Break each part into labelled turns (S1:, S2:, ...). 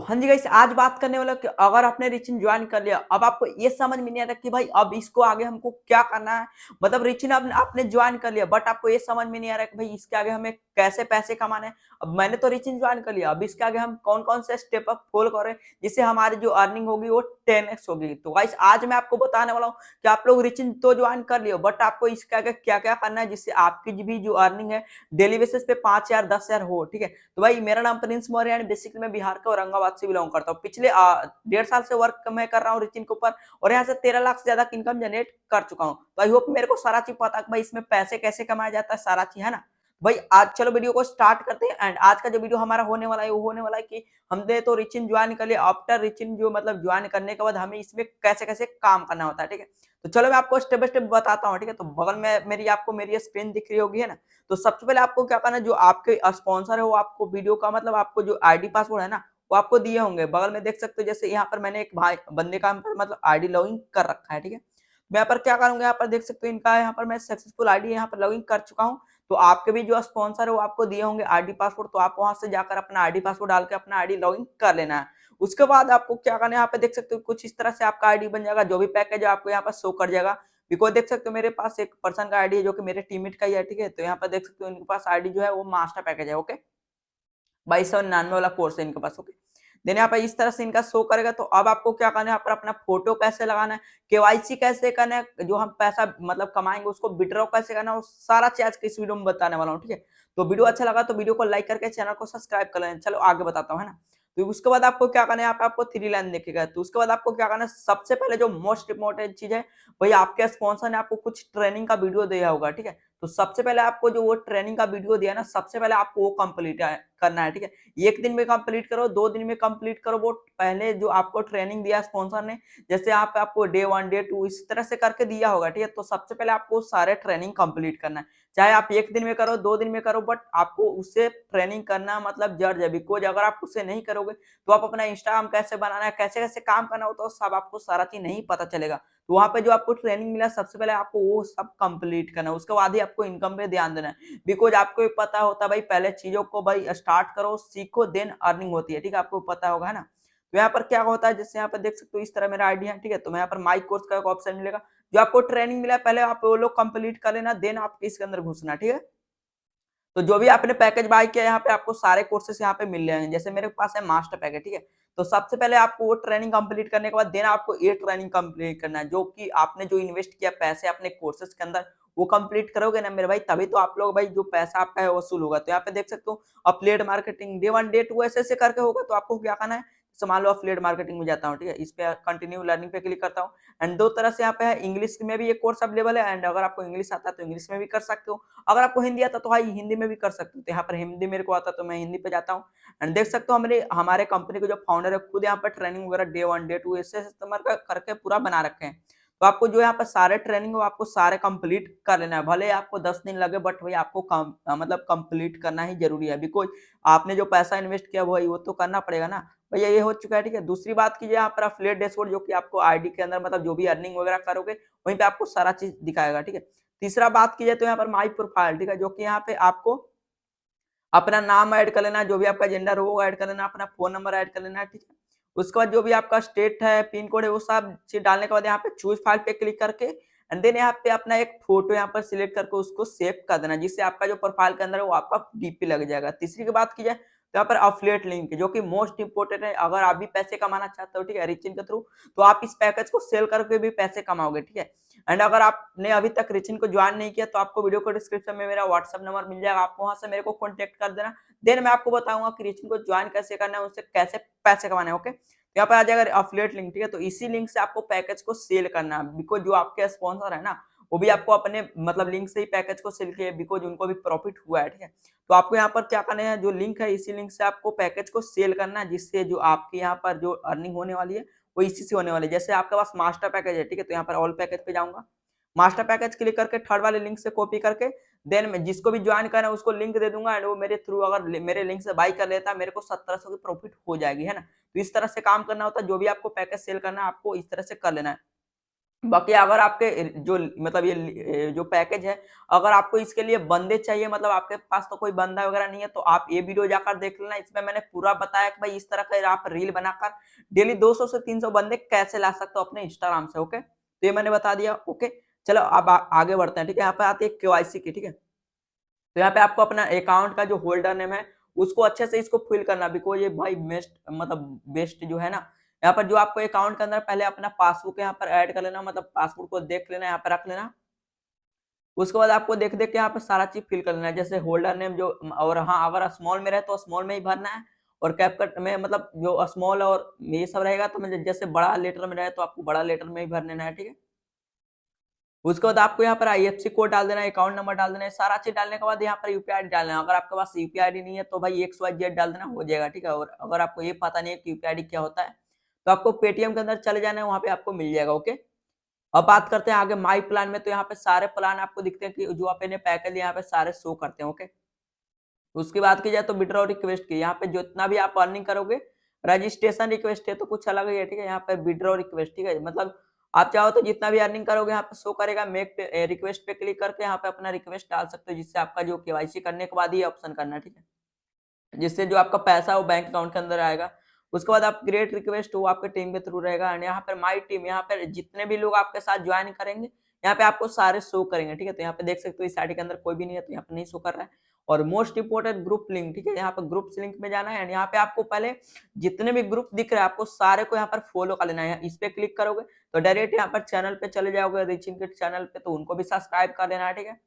S1: हाँ जी गाइस, आज बात करने वाला कि अगर आपने रिचिन ज्वाइन कर लिया, अब आपको ये समझ में नहीं आ रहा कि भाई अब इसको आगे हमको क्या करना है। मतलब रिचिन आपने ज्वाइन कर लिया, बट आपको ये समझ में नहीं आ रहा कि भाई इसके आगे हमें कैसे पैसे कमाने हैं। अब मैंने तो रिचिन ज्वाइन कर लिया, अब इसके आगे हम कौन कौन से स्टेप अप फॉलो करें जिससे हमारी जो अर्निंग होगी वो 10x होगी। तो गाइस आज मैं आपको बताने वाला हूँ कि आप लोग रिचिन तो ज्वाइन कर लियो, बट आपको इसके आगे क्या क्या करना है जिससे आपकी भी जो अर्निंग है डेली बेसिस पे 5,000 10,000 हो। ठीक है, तो भाई मेरा नाम प्रिंस मौर्य है, बेसिकली मैं बिहार के औरंगाबाद से बिलोंग करता हूँ। पिछले 1.5 साल से वर्क मैं कर रहा हूँ रिचिन के ऊपर और यहाँ से 13 लाख से ज्यादा इनकम जनरेट कर चुका हूँ। तो आई होप मेरे को सारा चीज पता है कि भाई इसमें पैसे कैसे कमाया जाता है, सारा चीज है ना। भाई आज चलो वीडियो को स्टार्ट करते हैं। एंड आज का जो वीडियो हमारा होने वाला है वो होने वाला है कि हमने तो रिचिन ज्वाइन कर लिया, आफ्टर रिचिन जो मतलब ज्वाइन करने के बाद हमें इसमें कैसे कैसे काम करना होता है। ठीक है, तो चलो मैं आपको स्टेप बाय स्टेप बताता हूँ। ठीक है, तो बगल में मेरी स्क्रीन दिख रही होगी, है ना। तो सबसे पहले आपको क्या करना है, जो आपके स्पॉन्सर है वो आपको वीडियो का मतलब आपको जो आईडी पासवर्ड है ना वो आपको दिए होंगे। बगल में देख सकते हो, जैसे यहाँ पर मैंने एक भाई बंदे का मतलब आईडी लॉगिन कर रखा है। ठीक है, मैं यहाँ पर क्या करूंगा, यहाँ पर देख सकते हो इनका यहाँ पर मैं सक्सेसफुल आईडी यहाँ पर लॉगिन कर चुका हूँ। तो आपके भी जो स्पॉन्सर है वो आपको दिए होंगे आईडी पासवर्ड, तो आप वहां से जाकर अपना आईडी पासवर्ड डाल के अपना आईडी लॉगिन कर लेना है। उसके बाद आपको क्या करना है, यहाँ पे देख सकते हो कुछ इस तरह से आपका आईडी बन जाएगा। जो भी पैकेज है आपको यहाँ पर शो कर जाएगा। बिकॉज देख सकते हो मेरे पास एक पर्सन का आईडी है जो कि मेरे टीममेट का ही है। ठीक है, तो यहाँ पर देख सकते हो इनके पास आईडी जो है वो मास्टर पैकेज है। ओके, 2299 वाला कोर्स है इनके पास। ओके, देन यहाँ पर इस तरह से इनका शो करेगा। तो अब आपको क्या करना है, यहाँ पर अपना फोटो कैसे लगाना है, केवाईसी कैसे करना है, जो हम पैसा मतलब कमाएंगे उसको विड्रॉ कैसे करना है, वो सारा चीज आज की इस वीडियो में बताने वाला हूँ। ठीक है, तो वीडियो अच्छा लगा तो वीडियो को लाइक करके चैनल को सब्सक्राइब कर लेना। चलो आगे बताता हूँ, है ना। तो उसके बाद आपको क्या करना है, यहाँ पे आपको 3 लाइन दिखेगा। तो उसके बाद आपको क्या करना है, सबसे पहले जो मोस्ट इंपॉर्टेंट चीज है, भाई आपके स्पॉन्सर ने आपको कुछ ट्रेनिंग का वीडियो दिया होगा। ठीक है, तो सबसे पहले आपको जो वो ट्रेनिंग का वीडियो दिया ना, सबसे पहले आपको वो कंप्लीट करना है। ठीक है, 1 दिन में कंप्लीट करो, 2 दिन में कंप्लीट करो, वो पहले जो आपको ट्रेनिंग दिया स्पॉन्सर ने, जैसे आप आपको डे 1 डे 2 इस तरह से करके दिया होगा। ठीक है, तो सबसे पहले आपको सारे ट्रेनिंग कंप्लीट करना है। चाहे आप 1 दिन में करो, 2 दिन में करो, बट आपको उससे ट्रेनिंग करना मतलब जर्ज है। बिकॉज अगर आप उससे नहीं करोगे तो आप अपना इंस्टाग्राम कैसे बनाना है, कैसे कैसे काम करना होता है, सब आपको सारा चीज नहीं पता चलेगा। तो वहां पे जो आपको ट्रेनिंग मिला, सबसे पहले आपको वो सब कंप्लीट करना है, उसके बाद ही आपको इनकम पे ध्यान देना है। बिकॉज आपको भी पता होता है भाई, पहले चीजों को भाई स्टार्ट करो, सीखो, देन अर्निंग होती है। ठीक है, आपको पता होगा, है ना। तो यहाँ पर क्या होता है, जैसे यहाँ पर देख सकते हो इस तरह मेरा आईडी है। ठीक है, तो मैं यहाँ पर माई कोर्स का एक ऑप्शन मिलेगा, जो आपको ट्रेनिंग मिला है पहले आप वो लोग कंप्लीट कर लेना, देन आप इसके अंदर घुसना। ठीक है, तो जो भी आपने पैकेज बाय किया यहाँ पे आपको सारे कोर्सेस यहाँ पे मिल जाएंगे। जैसे मेरे पास है मास्टर पैकेज। ठीक है, तो सबसे पहले आपको वो ट्रेनिंग कंप्लीट करने के बाद देन आपको ये ट्रेनिंग कंप्लीट करना है, जो कि आपने जो इन्वेस्ट किया पैसे अपने कोर्सेज के अंदर वो कंप्लीट करोगे ना मेरे भाई, तभी तो आप लोग भाई जो पैसा आपका है वसूल होगा। तो यहाँ पे देख सकते हो अपलेड मार्केटिंग डे 1 डे 2 ऐसे ऐसे करके होगा। तो आपको क्या करना है, जैसे मान लो अफिलिएट मार्केटिंग में जाता हूँ। ठीक है, इस पे कंटिन्यू लर्निंग पे क्लिक करता हूँ। एंड दो तरह से यहाँ पे है, इंग्लिश में भी एक कोर्स अवेलेबल है, एंड अगर आपको इंग्लिश आता है तो इंग्लिश में भी कर सकते हो, अगर आपको हिंदी आता तो भाई हिंदी में भी कर सकते हो। तो यहाँ पर हिंदी मेरे को आता तो मैं हिंदी पे जाता हूँ। एंड देख सकते हो हमारे हमारे कंपनी के जो फाउंडर है खुद यहाँ पर ट्रेनिंग वगैरह डे 1 डे 2 ऐसे इस्तेमाल करके पूरा बना रखे हैं। तो आपको जो यहाँ पर सारे ट्रेनिंग हो आपको सारे कंप्लीट कर लेना है, भले आपको 10 दिन लगे, बट भाई आपको मतलब कंप्लीट करना ही जरूरी है। बिकॉज आपने जो पैसा इन्वेस्ट किया भाई वो तो करना पड़ेगा ना। भैया ये हो चुका है। ठीक है, दूसरी बात कीजिए, यहाँ पर अफिलिएट डैशबोर्ड जो कि आपको आईडी के अंदर मतलब जो भी अर्निंग वगैरह करोगे वहीं पे आपको सारा चीज दिखाएगा। ठीक है, तीसरा बात की जाए तो यहाँ पर माई प्रोफाइल। ठीक है, जो कि यहाँ पे आपको अपना नाम ऐड कर लेना है, जो भी आपका जेंडर हो वो ऐड कर लेना, अपना फोन नंबर ऐड कर लेना है। ठीक है, उसके बाद जो भी आपका स्टेट है, पिन कोड है, वो सब चीज डालने के बाद यहाँ पे चूज फाइल पे क्लिक करके एंड देन यहाँ पे अपना एक फोटो यहाँ पर सिलेक्ट करके उसको सेव कर देना, जिससे आपका जो प्रोफाइल के अंदर है वो आपका डीपी लग जाएगा। तीसरी की बात की जाए तो यहाँ पर अफिलिएट लिंक जो कि मोस्ट इंपोर्टेंट है। अगर आप भी पैसे कमाना चाहते हो, ठीक है, रिचिन के थ्रू, तो आप इस पैकेज को सेल करके भी पैसे कमाओगे। ठीक है, एंड अगर आपने अभी तक रिचिन को ज्वाइन नहीं किया तो आपको वीडियो को डिस्क्रिप्शन में मेरा व्हाट्सएप नंबर मिल जाएगा, आप वहां से मेरे को कॉन्टेक्ट कर देना। देन मैं आपको बताऊंगा कि रिचिन को ज्वाइन कैसे करना है, उससे कैसे पैसे कमाने हैं। ओके, तो यहाँ पे आ जाएगा अफिलिएट लिंक। ठीक है, तो इसी लिंक से आपको पैकेज को सेल करना है। बिकॉज जो आपके स्पॉन्सर है ना वो भी आपको अपने मतलब लिंक से ही पैकेज को सेल किया, बिकॉज उनको भी प्रॉफिट हुआ है। ठीक है, तो आपको यहाँ पर क्या करना है, जो लिंक है इसी लिंक से आपको पैकेज को सेल करना है, जिससे जो आपके यहाँ पर जो अर्निंग होने वाली है वो इसी से होने वाली है। जैसे आपके पास मास्टर पैकेज है, ठीक है, तो यहाँ पर ऑल पैकेज पे जाऊंगा, मास्टर पैकेज क्लिक करके थर्ड वाले लिंक से कॉपी करके देन मैं जिसको भी ज्वाइन करना है उसको लिंक दे दूंगा, एंड वो मेरे थ्रू अगर मेरे लिंक से बाई कर लेता है मेरे को 1700 की प्रॉफिट हो जाएगी, है ना। तो इस तरह से काम करना होता है, जो भी आपको पैकेज सेल करना है आपको इस तरह से कर लेना है। बाकी अगर आपके जो मतलब ये जो पैकेज है, अगर आपको इसके लिए बंदे चाहिए मतलब आपके पास तो कोई बंदा वगैरह नहीं है, तो आप ये वीडियो जाकर देख लेना। इसमें मैंने पूरा बताया कि भाई इस तरह का आप रील बनाकर डेली 200 से 300 बंदे कैसे ला सकते हो अपने इंस्टाग्राम से, ओके? तो ये मैंने बता दिया, ओके? चलो अब आगे बढ़ते हैं, ठीक है? यहाँ पे आती है केवाईसी की, ठीक है? तो यहाँ पे आपको अपना अकाउंट का जो होल्डर नेम है, उसको अच्छे से इसको फिल करना, बिकॉज़ ये भाई बेस्ट मतलब बेस्ट जो है ना, यहाँ पर जो आपको अकाउंट के अंदर पहले अपना पासबुक यहाँ पर ऐड कर लेना, मतलब पासबुक को देख लेना, यहाँ पे रख लेना। उसके बाद आपको देख-देख के यहाँ पे सारा चीज़ फिल कर लेना है, जैसे होल्डर नेम जो और हाँ, अगर स्मॉल में रहे तो स्मॉल में ही भरना है और कैपकट में मतलब जो स्मॉल और ये सब रहेगा तो मतलब जैसे बड़ा लेटर में रहे तो आपको बड़ा लेटर में ही भर लेना है, ठीक है? उसके बाद आपको यहाँ पर आईएफएससी कोड डाल देना है, अकाउंट नंबर डाल देना है, सारा चीज़ डालने के बाद यहाँ पर यूपीआई आईडी डालना है। अगर आपके पास यूपीआई आईडी नहीं है तो भाई XYZ डाल देना, हो जाएगा, ठीक है? और अगर आपको ये पता नहीं है कि यूपीआई आईडी क्या होता है, तो आपको पेटीएम के अंदर चले जाना है, वहाँ पे आपको मिल जाएगा, ओके? अब बात करते हैं आगे माई प्लान में, तो यहाँ पे सारे प्लान आपको दिखते हैं कि जो आपने पैकेज लिया यहाँ पे सारे शो करते हैं, ओके? उसकी बात की जाए तो विथड्रॉ रिक्वेस्ट की, यहाँ पे जितना भी आप अर्निंग करोगे, रजिस्ट्रेशन रिक्वेस्ट है तो कुछ अलग ही है, ठीक है? यहाँ पे विथड्रॉ रिक्वेस्ट, ठीक है? मतलब आप चाहो तो जितना भी अर्निंग करोगे यहाँ पे शो करेगा, मेक पे रिक्वेस्ट पे क्लिक करके यहाँ पे अपना रिक्वेस्ट डाल सकते हो, जिससे आपका जो केवाईसी करने के बाद ये ऑप्शन करना है, ठीक है? जिससे जो आपका पैसा है वो बैंक अकाउंट के अंदर आएगा। उसके बाद आप क्रिएट रिक्वेस्ट वो आपके टीम के थ्रू रहेगा एंड यहाँ पर माय टीम, यहाँ पर जितने भी लोग आपके साथ ज्वाइन करेंगे, यहाँ पे आपको सारे शो करेंगे, ठीक है? तो यहाँ पे देख सकते हो इस आईडी के अंदर कोई भी नहीं है, तो यहाँ पे नहीं शो कर रहा है। और मोस्ट इंपोर्टेंट ग्रुप लिंक, ठीक है? यहाँ पे ग्रुप्स लिंक में जाना है एंड यहाँ पे आपको पहले जितने भी ग्रुप दिख रहे हैं, आपको सारे को यहाँ पर फॉलो कर लेना है। इस पे क्लिक करोगे तो डायरेक्ट यहाँ पर चैनल पे चले जाओगे, रीचिंग के चैनल पे, तो उनको भी सब्सक्राइब कर लेना है, ठीक है?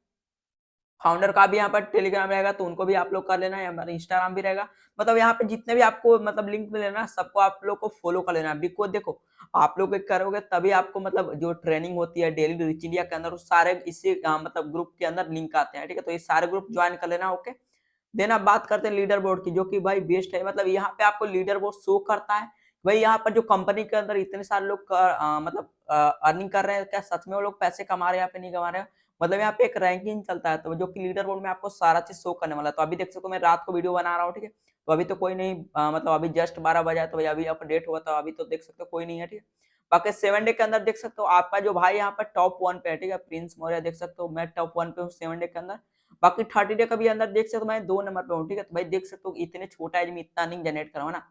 S1: फाउंडर का भी यहाँ पर टेलीग्राम रहेगा तो उनको भी आप लोग कर लेना है, हमारा इंस्टाग्राम भी रहेगा। मतलब यहाँ पे जितने भी आपको मतलब लिंक मिले ना सबको आप लोग को फॉलो कर लेना है। बिकॉज़ देखो, आप लोग एक करोगे तभी आपको मतलब जो ट्रेनिंग होती है डेली रिच इंडिया के अंदर वो सारे इसी मतलब ग्रुप के अंदर लिंक आते हैं, ठीक है? तो ये सारे ग्रुप जॉइन कर लेना, ओके? देन अब बात करते हैं लीडर बोर्ड की, जो कि भाई बेस्ट है। मतलब यहाँ पे आपको लीडर बोर्ड शो करता है। भाई यहाँ पर जो कंपनी के अंदर इतने सारे लोग मतलब अर्निंग कर रहे हैं, क्या सच में वो लोग पैसे कमा रहे हैं या फिर नहीं कमा रहे हैं? मतलब यहाँ पे एक रैंकिंग चलता है, तो जो कि लीडर बोर्ड में आपको सारा चीज़ शो करने वाला है। तो अभी देख सकते हो मैं रात को वीडियो बना रहा हूँ, ठीक है? तो अभी तो कोई नहीं मतलब अभी जस्ट 12 बजा है, तो भाई अभी अपडेट हुआ था, अभी तो देख सकते हो कोई नहीं है, ठीक है? बाकी 7 डे के अंदर देख सकते हो आपका जो भाई यहाँ पर टॉप 1 पे है, ठीक है? प्रिंस मौर्य देख सकते हो, मैं टॉप 1 पे हूँ 7 डे के अंदर। बाकी 30 डे का भी अंदर देख सकते हो मैं 2 नंबर पे हूँ, ठीक है? तो भाई देख सकते हो इतने छोटा एज में इतना अर्निंग जनरेट कर रहा हूँ ना।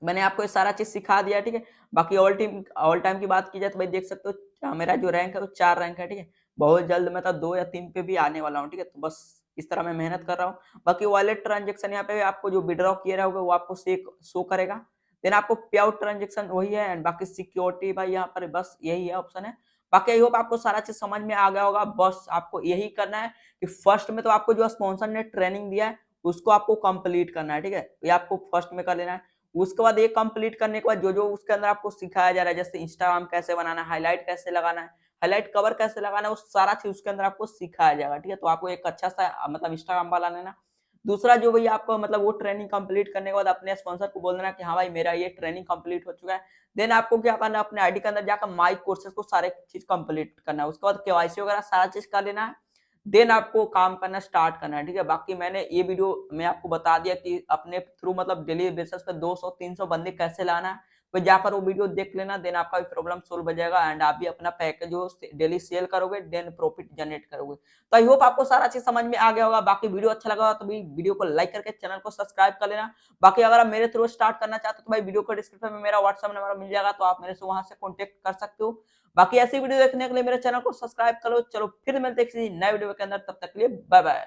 S1: मैंने आपको ये सारा चीज़ सिखा दिया, ठीक है? बाकी ऑल टाइम की बात की जाए तो भाई देख सकते हो मेरा जो रैंक है वो 4 रैंक है, ठीक है? बहुत जल्द मैं तो 2 या 3 पे भी आने वाला हूँ, ठीक है? तो बस इस तरह मैं मेहनत कर रहा हूँ। बाकी वॉलेट ट्रांज़ैक्शन यहाँ पे आपको जो विथड्रॉ किए रहोगे वो आपको सेक शो करेगा। देन आपको पे आउट ट्रांज़ैक्शन वही है एंड बाकी सिक्योरिटी भाई यहाँ पर बस यही है ऑप्शन है। बाकी आई होप आपको सारा चीज़ समझ में आ गया होगा। बस आपको यही करना है कि फर्स्ट में तो आपको जो स्पॉन्सर ने ट्रेनिंग दिया है, उसको आपको कंप्लीट करना है, ठीक है? ये आपको फर्स्ट में कर लेना है। उसके बाद ये कंप्लीट करने के बाद जो-जो उसके अंदर आपको सिखाया जा रहा है, जैसे इंस्टाग्राम कैसे बनाना है, हाइलाइट कैसे लगाना है, हाइलाइट कवर कैसे लगाना है, वो सारा चीज़ उसके अंदर आपको सिखाया जाएगा, ठीक है? तो आपको एक अच्छा सा मतलब इंस्टाग्राम वाला लेना। दूसरा जो भई आपको मतलब वो ट्रेनिंग कंप्लीट करने के बाद अपने स्पॉन्सर को बोल देना कि हाँ भाई मेरा ये ट्रेनिंग कंप्लीट हो चुका है। देन आपको क्या करना है अपने आईडी के अंदर जाकर माय कोर्सेज़ को सारे चीज़ कंप्लीट करना है। उसके बाद केवाईसी वगैरह सारा चीज़ कर लेना है। देन आपको काम करना स्टार्ट करना है, ठीक है? बाकी मैंने ये वीडियो में आपको बता दिया कि अपने थ्रू मतलब डेली बेसिस पे 200-300 बंदे कैसे लाना है। तो जाकर वो वीडियो देख लेना, देन आपका भी प्रॉब्लम सॉल्व हो जाएगा एंड आप भी अपना पैकेज जो डेली सेल करोगे, देन प्रॉफिट जनरेट करोगे। तो आई होप आपको सारा चीज़ समझ में आ गया होगा। बाकी वीडियो अच्छा लगा हो तो भी वीडियो को लाइक करके चैनल को सब्सक्राइब कर लेना। बाकी अगर आप मेरे थ्रू स्टार्ट करना चाहते हो तो भाई वीडियो को डिस्क्रिप्शन में मेरा व्हाट्सएप नंबर मिल जाएगा, तो आप मेरे से वहाँ से कॉन्टैक्ट कर सकते हो। बाकी ऐसी वीडियो देखने के लिए मेरे चैनल को सब्सक्राइब करो। चलो फिर मिलते हैं किसी नए वीडियो के अंदर, तब तक के लिए बाय बाय।